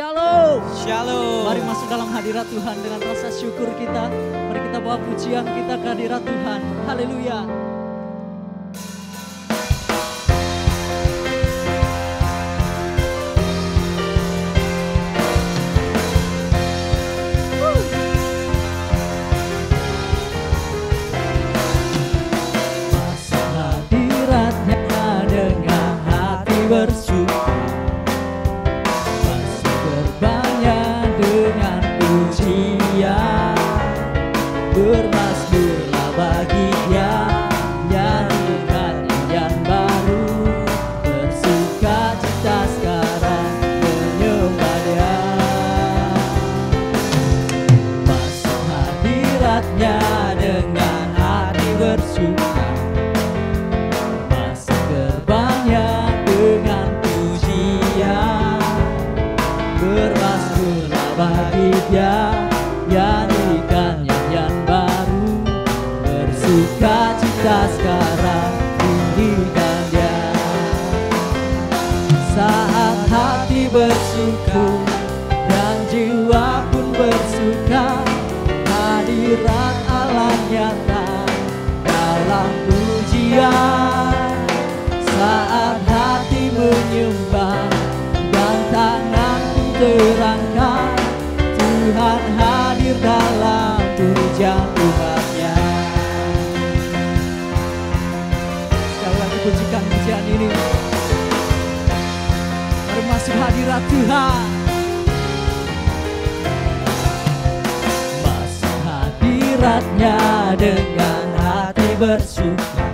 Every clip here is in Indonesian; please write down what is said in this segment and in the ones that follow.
Shalom. Shalom. Mari masuk dalam hadirat Tuhan dengan rasa syukur kita. Mari kita bawa pujian kita ke hadirat Tuhan. Haleluya. Masuk hadiratnya dengan hati bersyukur. Bermasmurlah bagi Dia, nyanyikan nyanyian baru, bersuka cita sekarang menyembah Dia. Masuk hadiratnya dengan hati bersuka, masuk gerbangnya dengan pujian, bermasmurlah bagi Dia, nyanyikan nyanyian baru, bersuka cita sekarang tinggikan Dia. Saat hati bersyukur dan jiwa pun bersuka, hadirat Allah nyata dalam pujian. Saat hati menyembah dan tangan pun terangkat, Tuhan hadir dalam pujian umatnya. Sekali lagi pujikan pujian ini. Mari masuk hadirat Tuhan. Masuk hadiratnya dengan hati bersyukur,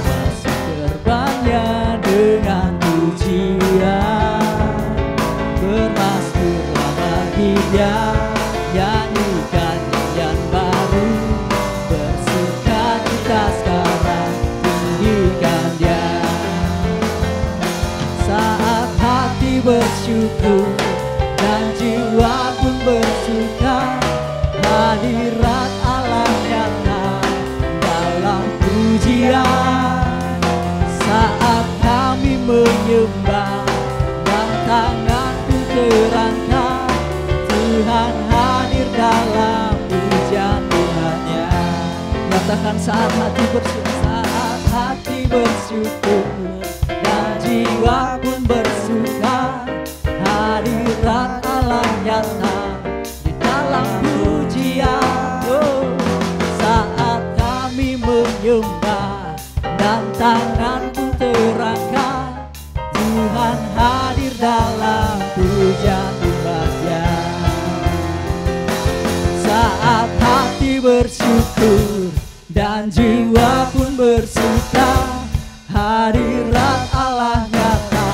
masuk gerbangnya dengan pujian, bermasmurlah bagi Dia, nyanyikan nyanyian baru, bersuka cita sekarang tinggikan Dia. Saat hati bersyukur dan jiwa pun bersuka, hadirat Allah nyata dalam pujian. Saat kami menyembah dan tangan pun terangkat, Tuhan hadir dalam pujian Tuhannya. Katakan saat hati bersyukur, saat hati bersyukur dan jiwa pun bersuka, hadirat Allah nyata di dalam pujian. Oh, saat kami menyembah dan tangan pun terangkat, Tuhan hadir dalam pujian Tuhannya. Saat hati bersyukur dan jiwa pun bersuka, hadirat Allah nyata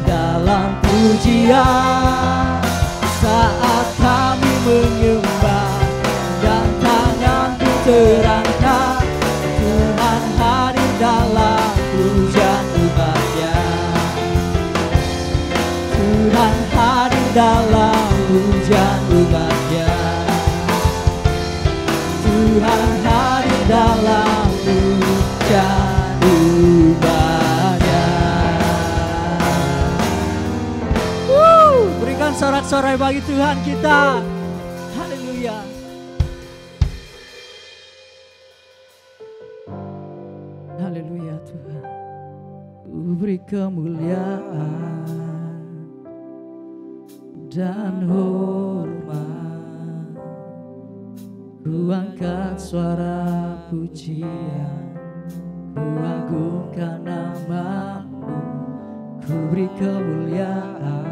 dalam pujian. Saat kami menyembah dan tangan pun terangkat, Tuhan hadir dalam pujian umatnya. Tuhan hadir dalam pujian umatnya. Tuhan hadir dalam pujian umatnya. Berikan sorak-sorai bagi Tuhan kita. Haleluya. Haleluya Tuhan. Ku beri kemuliaan dan hormat, ku angkat suara pujian, ku agungkan nama-Mu, ku beri kemuliaan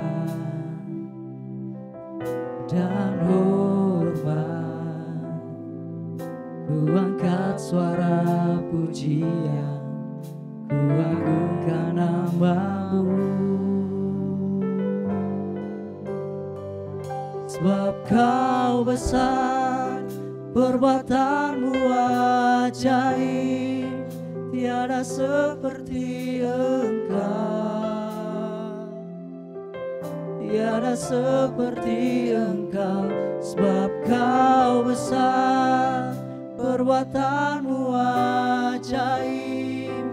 dan hormat, ku angkat suara pujian, ku agungkan nama-Mu. Sebab Kau besar, perbuatan-Mu ajaib, tiada seperti Engkau, tiada seperti Engkau. Sebab Kau besar, perbuatan-Mu ajaib,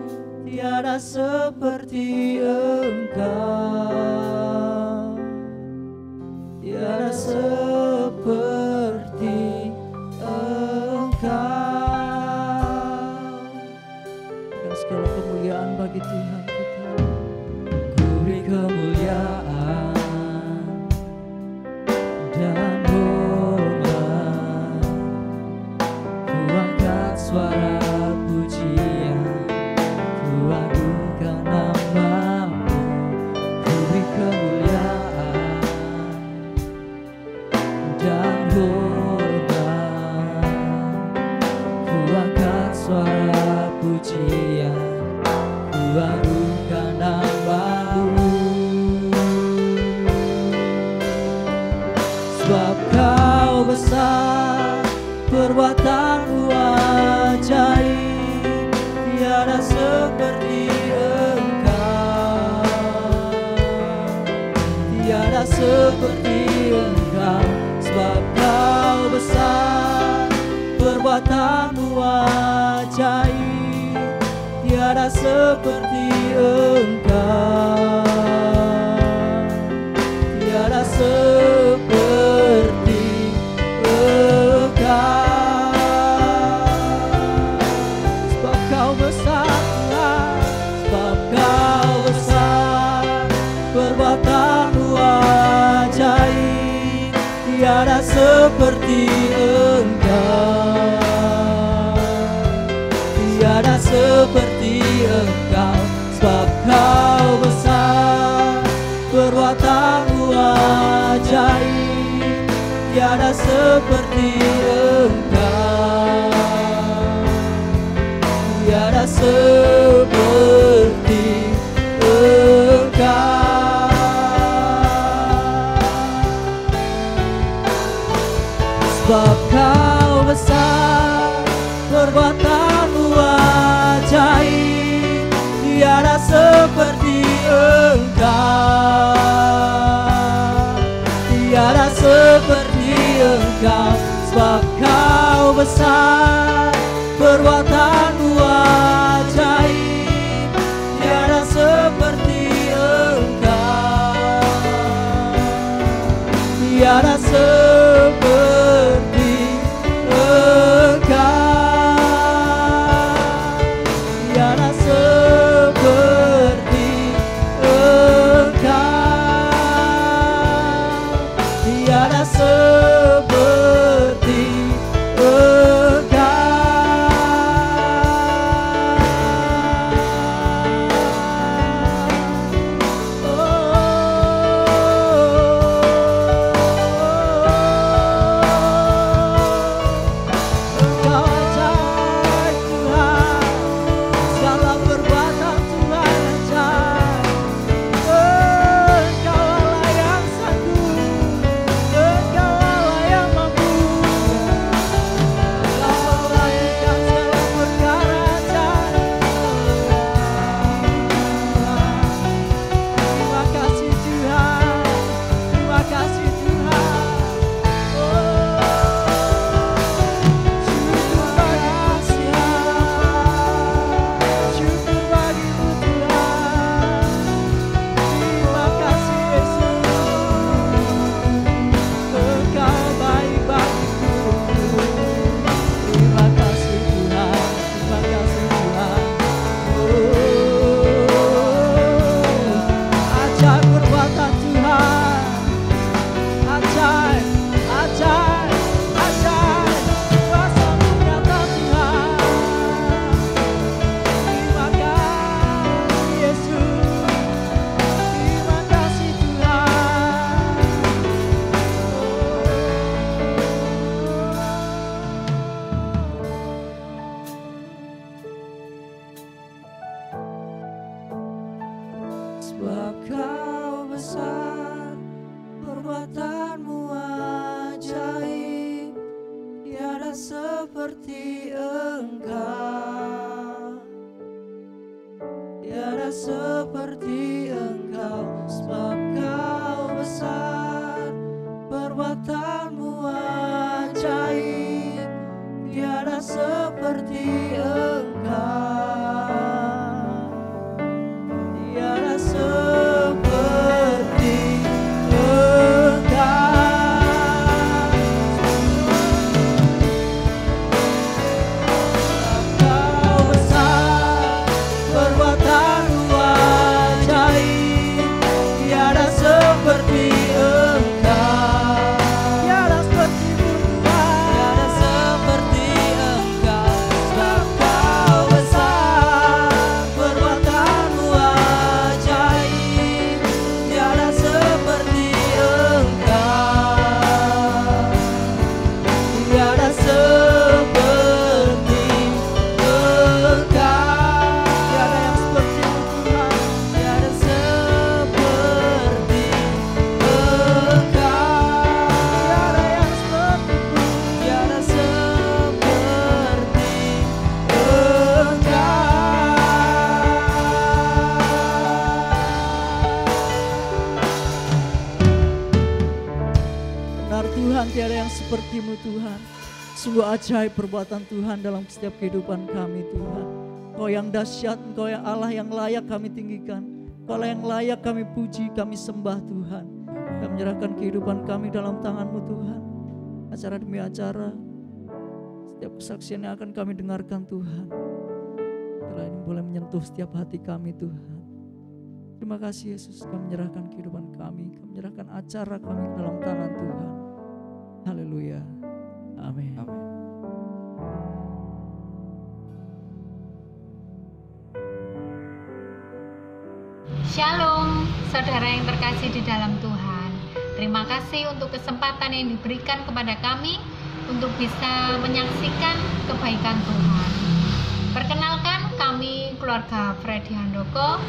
tiada seperti Engkau. seperti Engkau. Dan segala kemuliaan bagi Tuhan kita. Ku beri kemuliaan dan hormat, ku angkat suara pujian, ku agungkan nama-Mu. Ku beri kemuliaan dan hormat, ku angkat suara pujian, ku agungkan nama-Mu. Sebab Kau besar, perbuatan-Mu ajaib, tiada seperti Engkau, tiada seperti Engkau. Sebab Kau besar, perbuatan-Mu ajaib, tiada seperti Engkau, tiada seperti Engkau. Sebab Kau besar Tuhan, sebab Kau besar, perbuatan-Mu ajaib, tiada seperti Engkau, tiada seperti Engkau. Sebab Kau besar, perbuatan-Mu ajaib, tiada seperti Engkau, tiada seperti Engkau. Sebab Kau besar, perbuatan-Mu ajaib, tiada seperti Engkau, tiada seperti Engkau. Sebab Kau besar, perbuatan-Mu ajaib, tiada seperti Engkau, tiada seperti Engkau, tiada seperti Engkau, tiada seperti Sebab Kau besar, perbuatan-Mu ajaib, tiada seperti Engkau, tiada seperti Engkau. Sebab Kau besar, perbuatan-Mu ajaib, tiada seperti Engkau, tiada seperti Engkau. firman-Mu Tuhan. Sungguh ajaib perbuatan Tuhan dalam setiap kehidupan kami Tuhan. Engkau yang dahsyat, Engkau yang Allah yang layak kami tinggikan. Engkau yang layak kami puji, kami sembah Tuhan. Kami menyerahkan kehidupan kami dalam tangan-Mu Tuhan. Acara demi acara, setiap kesaksian yang akan kami dengarkan Tuhan, kiranya ini boleh menyentuh setiap hati kami Tuhan. Terima kasih Yesus, kami menyerahkan kehidupan kami menyerahkan acara kami ke dalam tangan Tuhan. Haleluya. Amin. Amin. Shalom, saudara yang terkasih di dalam Tuhan. Terima kasih untuk kesempatan yang diberikan kepada kami untuk bisa menyaksikan kebaikan Tuhan. Perkenalkan, kami keluarga Freddy Handoko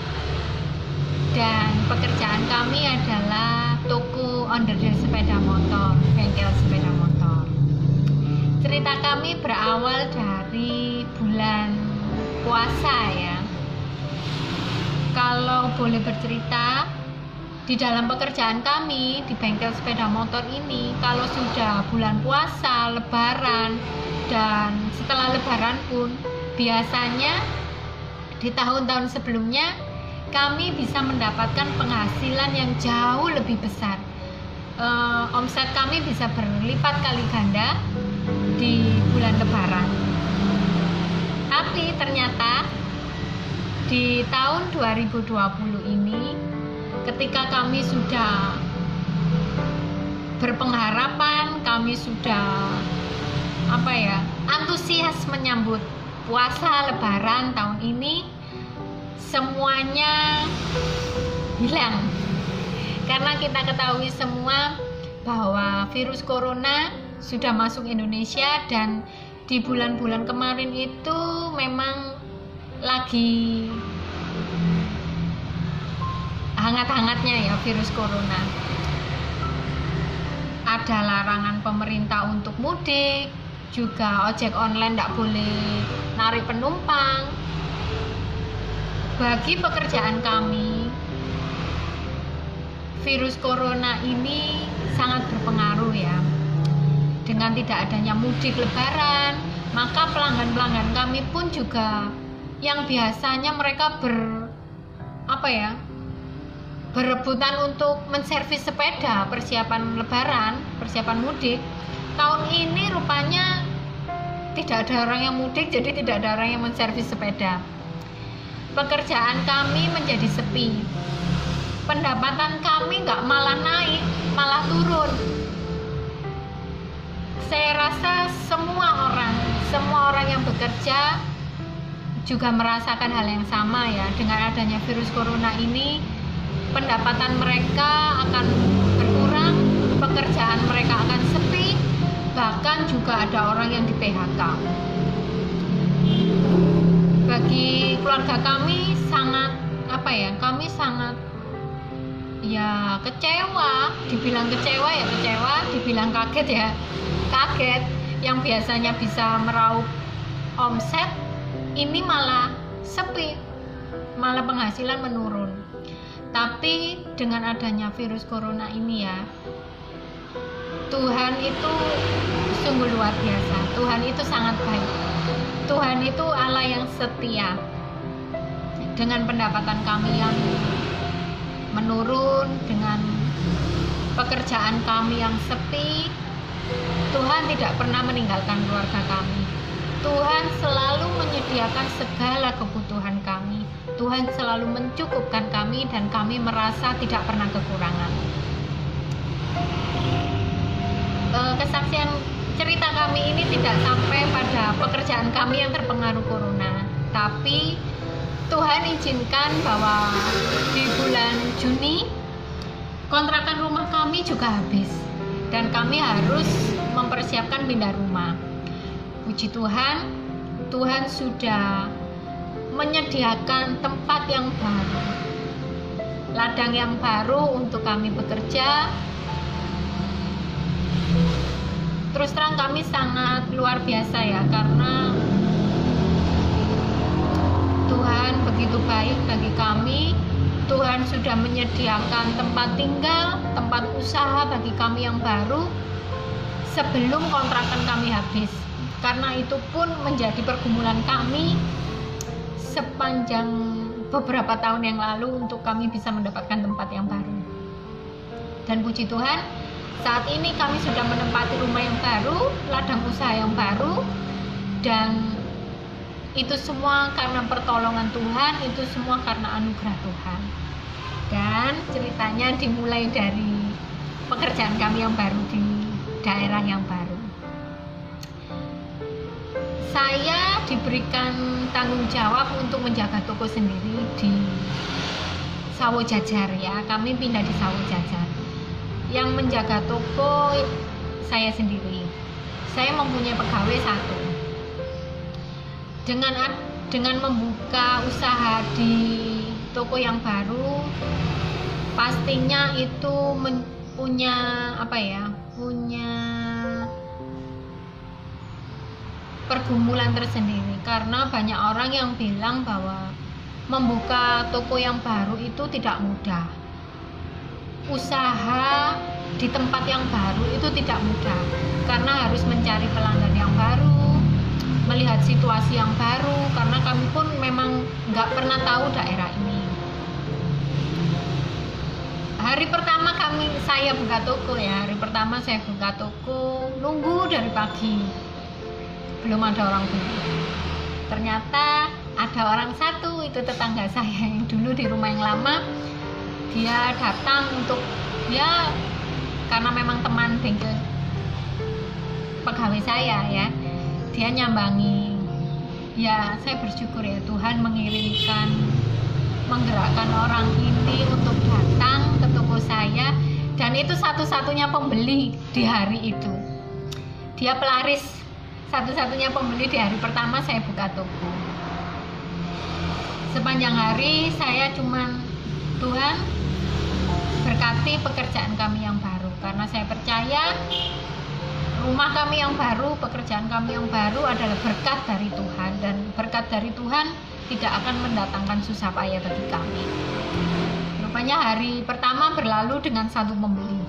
dan pekerjaan kami adalah toko onderdil sepeda motor, bengkel sepeda motor. Cerita kami berawal dari bulan puasa ya. Kalau boleh bercerita, di dalam pekerjaan kami di bengkel sepeda motor ini, kalau sudah bulan puasa, lebaran, dan setelah lebaran pun biasanya di tahun-tahun sebelumnya kami bisa mendapatkan penghasilan yang jauh lebih besar. Omset kami bisa berlipat kali ganda di bulan lebaran. Tapi ternyata di tahun 2020 ini, ketika kami sudah berpengharapan, kami sudah antusias menyambut puasa lebaran tahun ini, semuanya hilang. Karena kita ketahui semua bahwa virus corona sudah masuk Indonesia, dan di bulan-bulan kemarin itu memang lagi hangat-hangatnya ya virus corona. Ada larangan pemerintah untuk mudik, juga ojek online tidak boleh narik penumpang. Bagi pekerjaan kami, virus corona ini sangat berpengaruh ya. Dengan tidak adanya mudik lebaran, maka pelanggan-pelanggan kami pun juga yang biasanya mereka berebutan untuk menservis sepeda persiapan lebaran, persiapan mudik, tahun ini rupanya tidak ada orang yang mudik, jadi tidak ada orang yang menservis sepeda. Pekerjaan kami menjadi sepi, pendapatan kami nggak malah naik, malah turun. Saya rasa semua orang yang bekerja juga merasakan hal yang sama ya. Dengan adanya virus corona ini, pendapatan mereka akan berkurang, pekerjaan mereka akan sepi, bahkan juga ada orang yang di PHK. Bagi keluarga kami kami sangat kecewa. Dibilang kecewa ya kecewa, dibilang kaget ya kaget. Yang biasanya bisa meraup omset, ini malah sepi, malah penghasilan menurun. Tapi dengan adanya virus corona ini ya, Tuhan itu sungguh luar biasa. Tuhan itu sangat baik. Tuhan itu Allah yang setia. Dengan pendapatan kami yang menurun, dengan pekerjaan kami yang sepi, Tuhan tidak pernah meninggalkan keluarga kami. Tuhan selalu menyediakan segala kebutuhan kami. Tuhan selalu mencukupkan kami, dan kami merasa tidak pernah kekurangan. Kesaksian cerita kami ini tidak sampai pada pekerjaan kami yang terpengaruh corona, tapi Tuhan izinkan bahwa di bulan Juni kontrakan rumah kami juga habis, dan kami harus mempersiapkan pindah rumah. Puji Tuhan, Tuhan sudah menyediakan tempat yang baru, ladang yang baru untuk kami bekerja. Terus terang kami sangat luar biasa ya, karena Tuhan begitu baik bagi kami. Tuhan sudah menyediakan tempat tinggal, tempat usaha bagi kami yang baru, sebelum kontrakan kami habis. Karena itu pun menjadi pergumulan kami sepanjang beberapa tahun yang lalu untuk kami bisa mendapatkan tempat yang baru. Dan puji Tuhan, saat ini kami sudah menempati rumah yang baru, ladang usaha yang baru, dan itu semua karena pertolongan Tuhan, itu semua karena anugerah Tuhan. Dan ceritanya dimulai dari pekerjaan kami yang baru di daerah yang baru. Saya diberikan tanggung jawab untuk menjaga toko sendiri di Sawo Jajar ya. Kami pindah di Sawo Jajar. Yang menjaga toko saya sendiri. Saya mempunyai pegawai 1. Dengan membuka usaha di toko yang baru, pastinya itu punya pergumulan tersendiri, karena banyak orang yang bilang bahwa membuka toko yang baru itu tidak mudah. Usaha di tempat yang baru itu tidak mudah, karena harus mencari pelanggan yang baru, melihat situasi yang baru, karena kami pun memang nggak pernah tahu daerah ini. Hari pertama saya buka toko ya, nunggu dari pagi, belum ada orang beli. Ternyata ada orang satu, itu tetangga saya yang dulu di rumah yang lama. Dia datang untuk, ya karena memang teman bengkel pegawai saya ya, dia nyambangi. Ya saya bersyukur ya, Tuhan menggerakkan orang ini untuk datang ke toko saya, dan itu satu-satunya pembeli di hari itu. Dia pelaris, satu-satunya pembeli di hari pertama saya buka toko. Sepanjang hari saya cuman, Tuhan berkati pekerjaan kami yang baru, karena saya percaya rumah kami yang baru, pekerjaan kami yang baru adalah berkat dari Tuhan, dan berkat dari Tuhan tidak akan mendatangkan susah payah bagi kami. Rupanya hari pertama berlalu dengan 1 pembeli.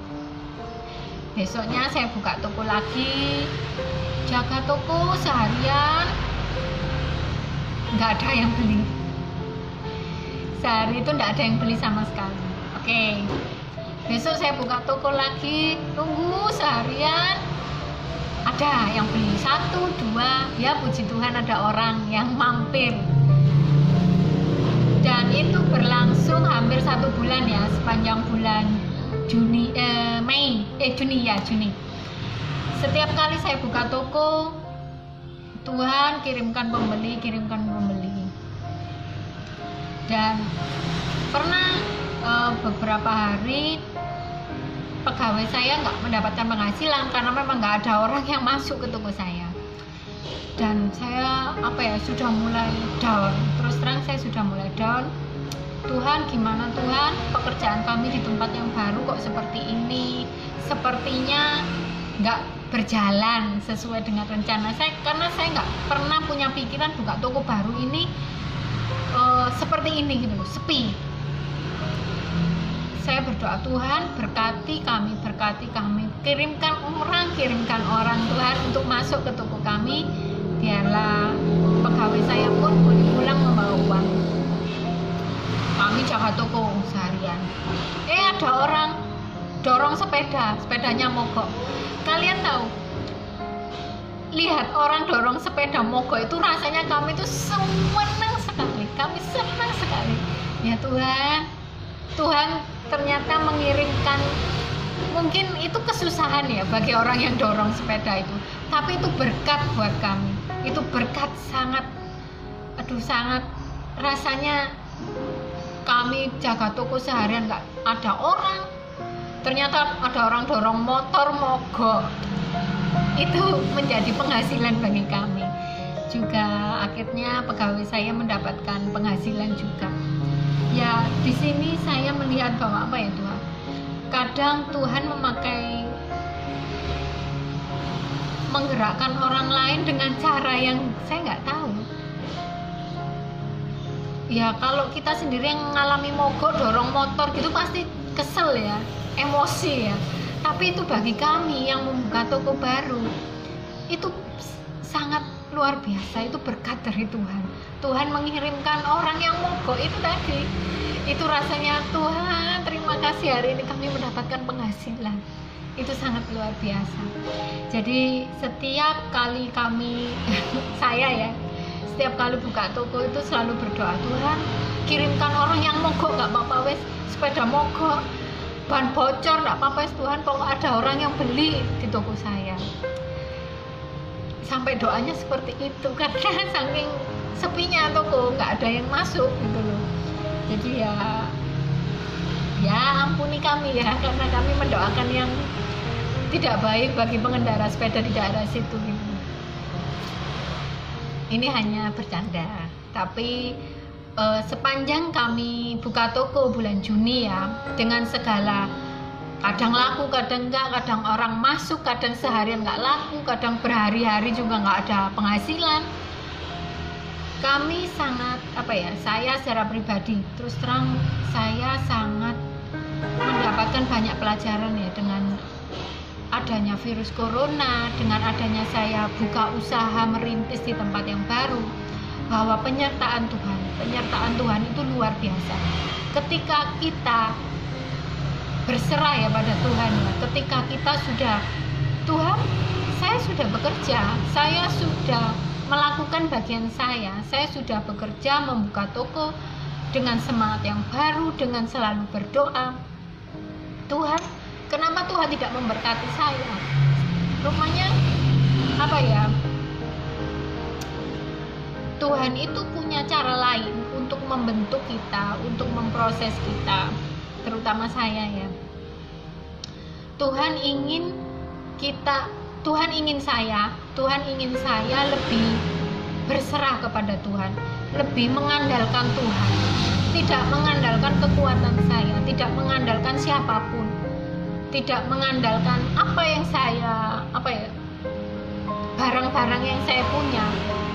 Besoknya saya buka toko lagi, jaga toko seharian, nggak ada yang beli. Sehari itu nggak ada yang beli sama sekali. Oke, besok saya buka toko lagi, tunggu seharian, ada yang beli 1, 2, ya puji Tuhan ada orang yang mampir. Dan itu berlangsung hampir 1 bulan ya, sepanjang bulan Juni. Setiap kali saya buka toko, Tuhan kirimkan pembeli. Dan pernah beberapa hari pegawai saya nggak mendapatkan penghasilan karena memang nggak ada orang yang masuk ke toko saya. Dan saya sudah mulai down. Terus terang saya sudah mulai down. Tuhan, gimana Tuhan, pekerjaan kami di tempat yang baru kok seperti ini? Sepertinya nggak berjalan sesuai dengan rencana saya, karena saya nggak pernah punya pikiran buka toko baru ini seperti ini gitu loh, sepi. Saya berdoa, Tuhan berkati kami, kirimkan orang Tuhan untuk masuk ke toko kami, biarlah pegawai saya pun boleh pulang membawa uang. Kami jaga toko seharian. Ada orang dorong sepedanya mogok. Kalian tahu, lihat orang dorong sepeda mogok itu rasanya kami itu senang sekali. Kami senang sekali. Ya Tuhan ternyata mengirimkan, mungkin itu kesusahan ya bagi orang yang dorong sepeda itu, tapi itu berkat buat kami. Itu berkat sangat rasanya. Kami jaga toko seharian nggak ada orang, ternyata ada orang dorong motor mogok. Itu menjadi penghasilan bagi kami juga. Akhirnya pegawai saya mendapatkan penghasilan juga. Ya, di sini saya melihat bahwa Tuhan, kadang Tuhan menggerakkan orang lain dengan cara yang saya nggak tahu. Ya, kalau kita sendiri yang mengalami mogok, dorong motor gitu pasti kesel ya, emosi ya. Tapi itu bagi kami yang membuka toko baru, itu sangat luar biasa, itu berkat dari Tuhan. Tuhan mengirimkan orang yang mogok itu tadi. Itu rasanya, Tuhan terima kasih hari ini kami mendapatkan penghasilan. Itu sangat luar biasa. Jadi setiap kali kami setiap kali buka toko itu selalu berdoa, Tuhan kirimkan orang yang mogok, gak apa-apa wes, sepeda mogok, ban bocor gak apa-apa wes, Tuhan pokok ada orang yang beli di toko saya. Sampai doanya seperti itu karena saking sepinya toko, gak ada yang masuk gitu loh. Jadi ya ampuni kami ya, karena kami mendoakan yang tidak baik bagi pengendara sepeda di daerah situ gitu. Ini hanya bercanda, tapi sepanjang kami buka toko bulan Juni ya, dengan segala kadang laku, kadang enggak, kadang orang masuk, kadang seharian enggak laku, kadang berhari-hari juga enggak ada penghasilan. Kami sangat saya secara pribadi terus terang saya sangat mendapatkan banyak pelajaran ya dengan adanya virus corona, dengan adanya saya buka usaha merintis di tempat yang baru, bahwa penyertaan Tuhan itu luar biasa. Ketika kita berserah ya pada Tuhan ya, ketika kita sudah, Tuhan saya sudah bekerja, saya sudah melakukan bagian saya sudah bekerja membuka toko dengan semangat yang baru, dengan selalu berdoa, Tuhan kenapa Tuhan tidak memberkati saya? Rupanya Tuhan itu punya cara lain untuk membentuk kita, untuk memproses kita, terutama saya ya. Tuhan ingin saya lebih berserah kepada Tuhan, lebih mengandalkan Tuhan, tidak mengandalkan kekuatan saya, tidak mengandalkan siapapun, tidak mengandalkan barang-barang yang saya punya,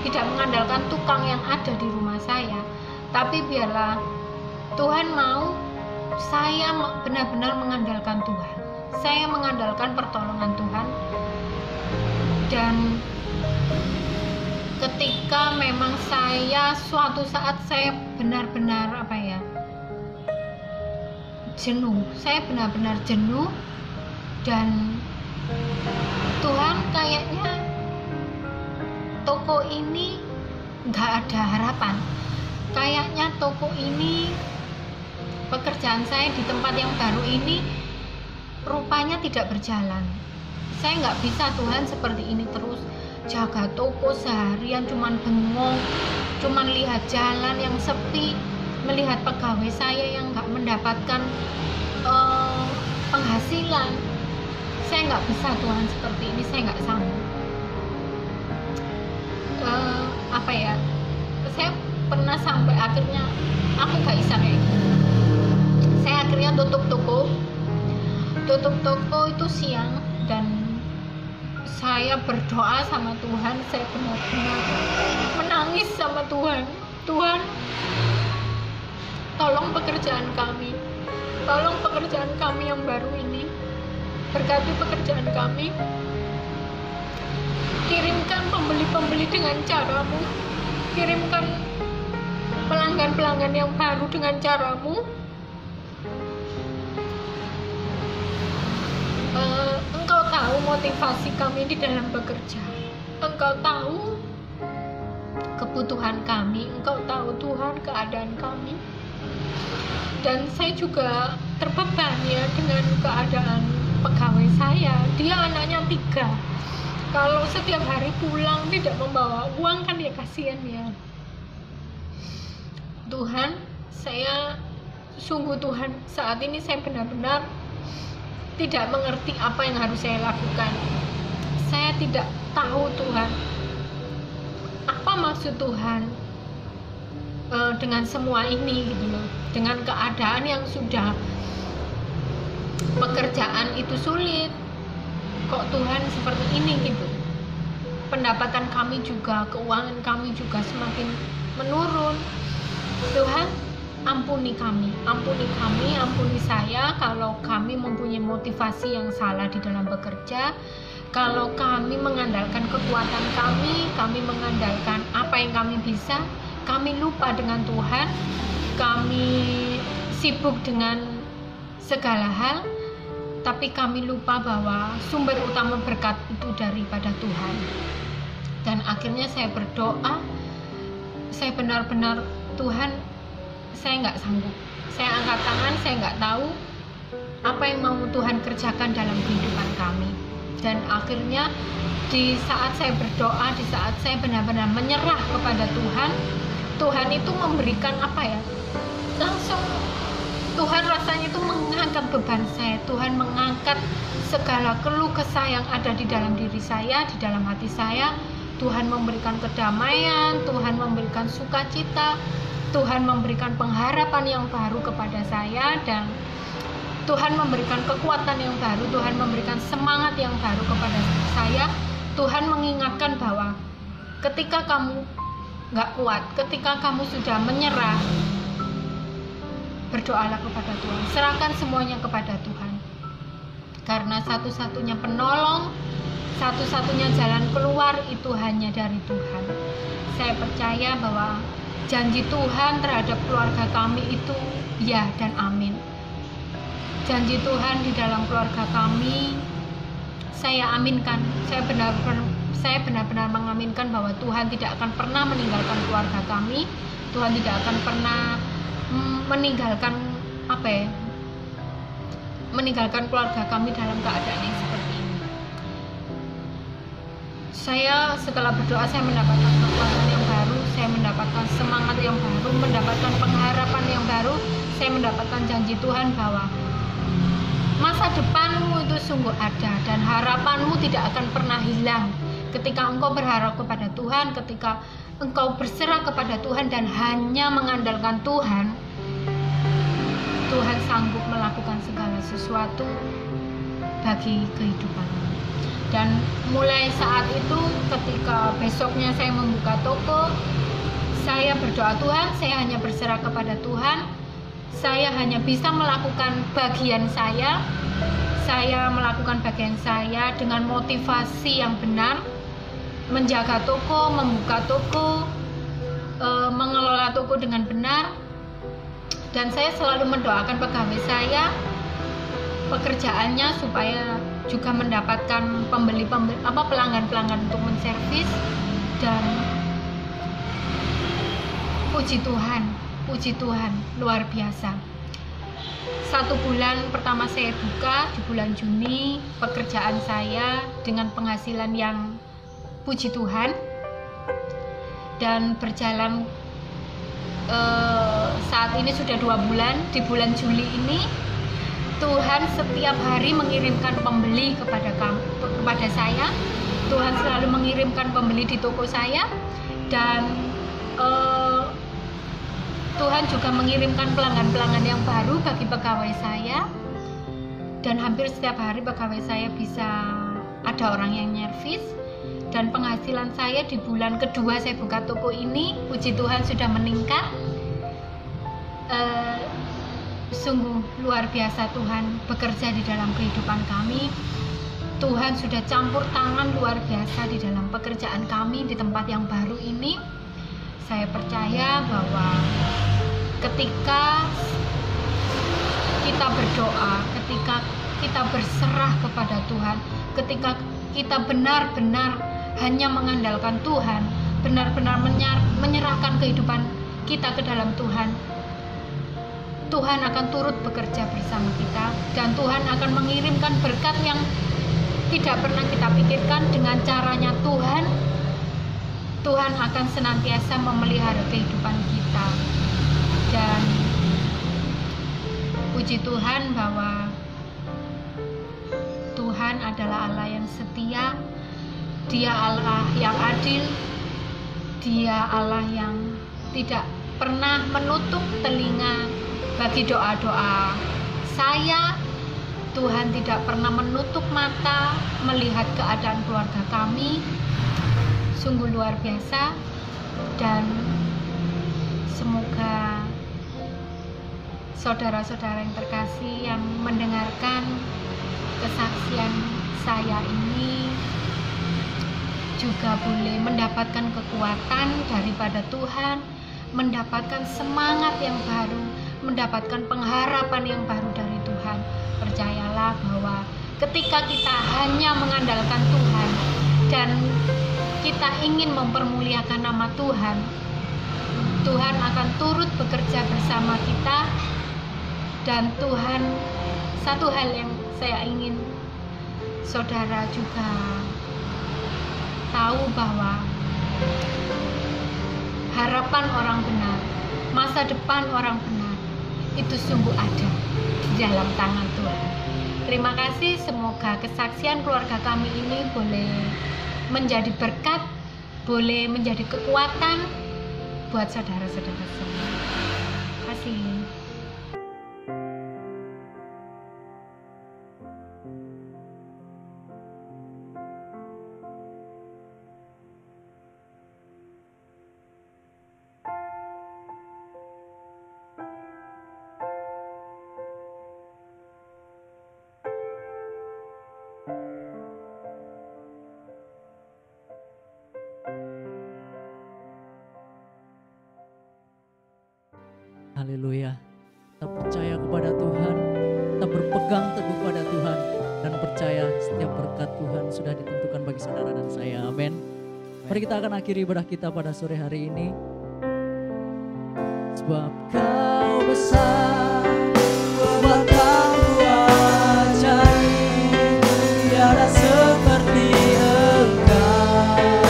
tidak mengandalkan tukang yang ada di rumah saya, tapi biarlah Tuhan mau saya benar-benar mengandalkan Tuhan, saya mengandalkan pertolongan Tuhan. Dan ketika memang suatu saat saya benar-benar jenuh, dan Tuhan kayaknya toko ini nggak ada harapan, kayaknya toko ini, pekerjaan saya di tempat yang baru ini rupanya tidak berjalan. Saya nggak bisa Tuhan seperti ini terus, jaga toko seharian cuman bengong, cuman lihat jalan yang sepi, melihat pegawai saya yang nggak mendapatkan penghasilan. Saya nggak bisa Tuhan seperti ini, saya nggak sanggup. Saya pernah sampai akhirnya aku nggak bisa kayak gitu. Saya akhirnya tutup toko itu siang, dan saya berdoa sama Tuhan, saya benar-benar menangis sama Tuhan. Tuhan, tolong pekerjaan kami yang baru ini, berkati pekerjaan kami, kirimkan pembeli-pembeli dengan caramu, kirimkan pelanggan-pelanggan yang baru dengan caramu. Engkau tahu motivasi kami di dalam bekerja, Engkau tahu kebutuhan kami, Engkau tahu Tuhan keadaan kami. Dan saya juga terbeban ya dengan keadaan pegawai saya. Dia anaknya 3, kalau setiap hari pulang tidak membawa uang kan ya kasihan ya. Tuhan, saya sungguh Tuhan, saat ini saya benar-benar tidak mengerti apa yang harus saya lakukan. Saya tidak tahu Tuhan, apa maksud Tuhan dengan semua ini gitu loh. Dengan keadaan yang sudah pekerjaan itu sulit, kok Tuhan seperti ini gitu. Pendapatan kami juga, keuangan kami juga semakin menurun. Tuhan, ampuni kami, ampuni saya kalau kami mempunyai motivasi yang salah di dalam bekerja, kalau kami mengandalkan kekuatan kami mengandalkan apa yang kami bisa, kami lupa dengan Tuhan, kami sibuk dengan segala hal, tapi kami lupa bahwa sumber utama berkat itu daripada Tuhan. Dan akhirnya saya berdoa, saya benar-benar, Tuhan, saya nggak sanggup, saya angkat tangan, saya nggak tahu apa yang mau Tuhan kerjakan dalam kehidupan kami. Dan akhirnya di saat saya berdoa, di saat saya benar-benar menyerah kepada Tuhan, Tuhan itu memberikan apa ya, langsung Tuhan rasanya itu mengangkat beban saya. Tuhan mengangkat segala keluh kesah yang ada di dalam diri saya, di dalam hati saya. Tuhan memberikan kedamaian, Tuhan memberikan sukacita, Tuhan memberikan pengharapan yang baru kepada saya, dan Tuhan memberikan kekuatan yang baru, Tuhan memberikan semangat yang baru kepada saya. Tuhan mengingatkan bahwa ketika kamu gak kuat, ketika kamu sudah menyerah, berdoalah kepada Tuhan, serahkan semuanya kepada Tuhan. Karena satu-satunya penolong, satu-satunya jalan keluar itu hanya dari Tuhan. Saya percaya bahwa janji Tuhan terhadap keluarga kami itu ya dan amin. Janji Tuhan di dalam keluarga kami, saya aminkan. Saya benar-benar mengaminkan bahwa Tuhan tidak akan pernah meninggalkan keluarga kami. Tuhan tidak akan pernah meninggalkan meninggalkan keluarga kami dalam keadaan yang seperti ini. Saya setelah berdoa, saya mendapatkan kekuatan yang baru, saya mendapatkan semangat yang baru, mendapatkan pengharapan yang baru. Saya mendapatkan janji Tuhan bahwa masa depanmu itu sungguh ada, dan harapanmu tidak akan pernah hilang ketika engkau berharap kepada Tuhan, ketika engkau berserah kepada Tuhan dan hanya mengandalkan Tuhan. Tuhan sanggup melakukan segala sesuatu bagi kehidupanmu. Dan mulai saat itu, ketika besoknya saya membuka toko, saya berdoa, Tuhan, saya hanya berserah kepada Tuhan. Saya hanya bisa melakukan bagian saya melakukan bagian saya dengan motivasi yang benar, menjaga toko, membuka toko, mengelola toko dengan benar. Dan saya selalu mendoakan pegawai saya, pekerjaannya supaya juga mendapatkan pelanggan-pelanggan untuk menservis. Dan puji Tuhan luar biasa. 1 bulan pertama saya buka di bulan Juni, pekerjaan saya dengan penghasilan yang puji Tuhan, dan berjalan saat ini sudah 2 bulan. Di bulan Juli ini Tuhan setiap hari mengirimkan pembeli kepada saya. Tuhan selalu mengirimkan pembeli di toko saya, dan Tuhan juga mengirimkan pelanggan-pelanggan yang baru bagi pegawai saya. Dan hampir setiap hari pegawai saya bisa ada orang yang nyervis. Dan penghasilan saya di bulan kedua saya buka toko ini, puji Tuhan, sudah meningkat. Sungguh luar biasa Tuhan bekerja di dalam kehidupan kami. Tuhan sudah campur tangan luar biasa di dalam pekerjaan kami di tempat yang baru ini. Saya percaya bahwa ketika kita berdoa, ketika kita berserah kepada Tuhan, ketika kita benar-benar hanya mengandalkan Tuhan, benar-benar menyerahkan kehidupan kita ke dalam Tuhan, Tuhan akan turut bekerja bersama kita, dan Tuhan akan mengirimkan berkat yang tidak pernah kita pikirkan. Dengan caranya Tuhan akan senantiasa memelihara kehidupan kita. Dan puji Tuhan bahwa Tuhan adalah Allah yang setia, Dia Allah yang adil, Dia Allah yang tidak pernah menutup telinga bagi doa-doa saya. Tuhan tidak pernah menutup mata melihat keadaan keluarga kami. Sungguh luar biasa, dan semoga saudara-saudara yang terkasih yang mendengarkan kesaksian saya ini juga boleh mendapatkan kekuatan daripada Tuhan, mendapatkan semangat yang baru, mendapatkan pengharapan yang baru dari Tuhan. Percayalah bahwa ketika kita hanya mengandalkan Tuhan dan kita ingin mempermuliakan nama Tuhan, Tuhan akan turut bekerja bersama kita. Dan Tuhan, satu hal yang saya ingin saudara juga tahu bahwa harapan orang benar, masa depan orang benar itu sungguh ada di dalam tangan Tuhan. Terima kasih, semoga kesaksian keluarga kami ini boleh menjadi berkat, boleh menjadi kekuatan buat saudara-saudara semua. Terima kasih. Haleluya. Kita percaya kepada Tuhan, kita berpegang teguh pada Tuhan, dan percaya setiap berkat Tuhan sudah ditentukan bagi saudara dan saya. Amin. Mari kita akan akhiri ibadah kita pada sore hari ini. Sebab Kau besar, perbuatanmu ajaib, tiada seperti Engkau,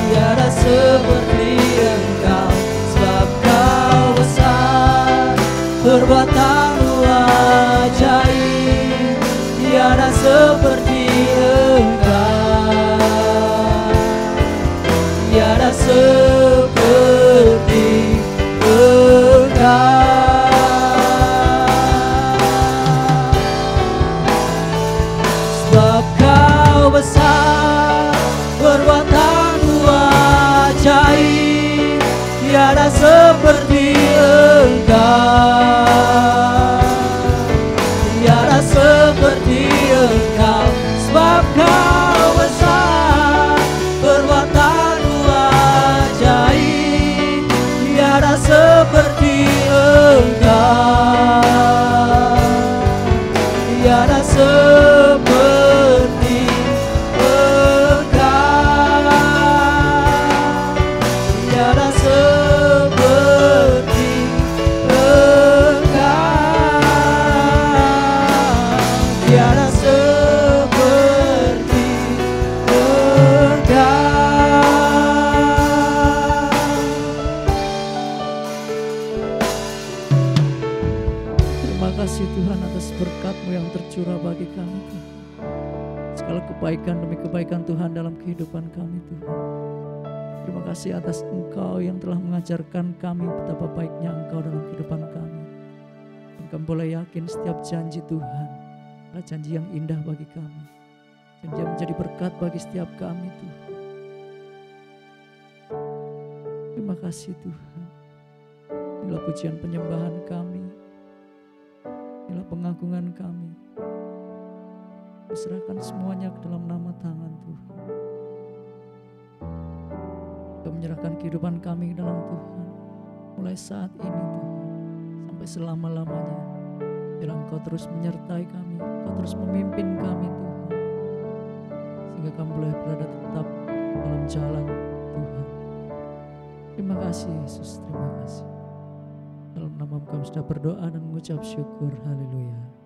tiada seperti Engkau. Sebab Kau besar, perbuatanmu ajaib, tiada seperti Engkau, tiada seperti Engkau. Sebab Kau besar, perbuatanmu ajaib, tiada seperti Engkau, tiada seperti Engkau. Sebab Kau besar, perbuatanmu ajaib, tiada seperti Engkau, tiada seperti Engkau, tiada seperti Engkau, tiada seperti Engkau. Terima kasih Tuhan atas berkat-Mu yang tercurah bagi kami Tuhan. Segala kebaikan demi kebaikan Tuhan dalam kehidupan kami Tuhan. Terima kasih atas Engkau yang telah mengajarkan kami betapa baiknya Engkau dalam kehidupan kami. Dan kami boleh yakin setiap janji Tuhan adalah janji yang indah bagi kami. Janji yang menjadi berkat bagi setiap kami Tuhan. Terima kasih Tuhan. Inilah pujian penyembahan kami. Inilah pengagungan kami. Serahkan semuanya ke dalam nama tangan Tuhan. Kita menyerahkan kehidupan kami ke dalam Tuhan. Mulai saat ini Tuhan, sampai selama-lamanya. Biar Engkau terus menyertai kami, Engkau terus memimpin kami Tuhan. Sehingga kami boleh berada tetap dalam jalan Tuhan. Terima kasih Yesus, terima kasih. Dalam nama kami sudah berdoa dan mengucap syukur. Haleluya.